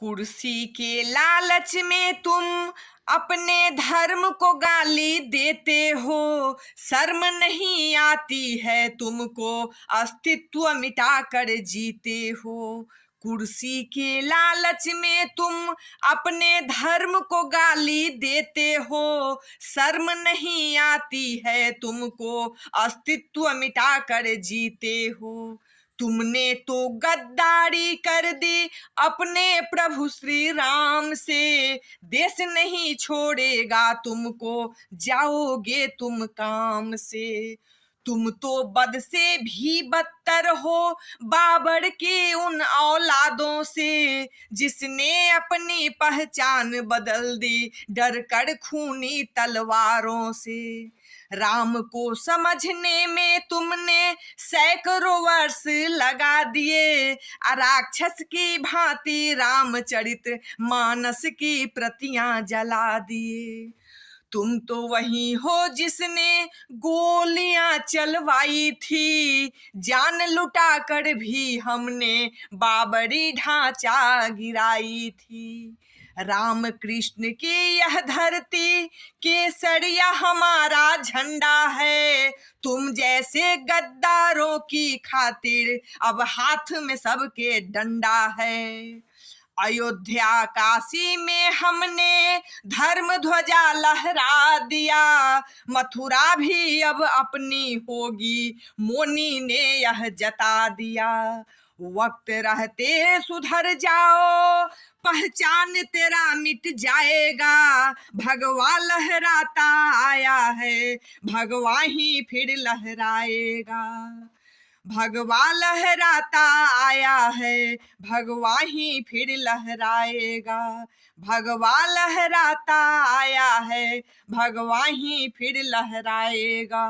कुर्सी के लालच में तुम अपने धर्म को गाली देते हो। शर्म नहीं आती है तुमको, अस्तित्व मिटा कर जीते हो। कुर्सी के लालच में तुम अपने धर्म को गाली देते हो। शर्म नहीं आती है तुमको, अस्तित्व मिटा कर जीते हो। तुमने तो गद्दारी कर दी अपने प्रभु श्री राम से। देश नहीं छोड़ेगा तुमको, जाओगे तुम काम से। तुम तो बद से भी बदतर हो बाबर के उन औलादों से, जिसने अपनी पहचान बदल दी डर कर खूनी तलवारों से। राम को समझने में तुमने सैकड़ों वर्ष लगा दिए। राक्षस की भांति रामचरित मानस की प्रतियां जला दिए। तुम तो वही हो जिसने गोलियां चलवाई थी। जान लुटा कर भी हमने बाबरी ढांचा गिराई थी। राम कृष्ण की यह धरती केसरिया हमारा झंडा है। तुम जैसे गद्दारों की खातिर अब हाथ में सबके डंडा है। अयोध्या काशी में हमने धर्म ध्वजा लहरा दिया। मथुरा भी अब अपनी होगी, मोनी ने यह जता दिया। वक्त रहते सुधर जाओ, पहचान तेरा मिट जाएगा। भगवा लहराता आया है, भगवा ही फिर लहराएगा। भगवा लहराता आया है, भगवा ही फिर लहराएगा। भगवा लहराता आया है, भगवा ही फिर लहराएगा।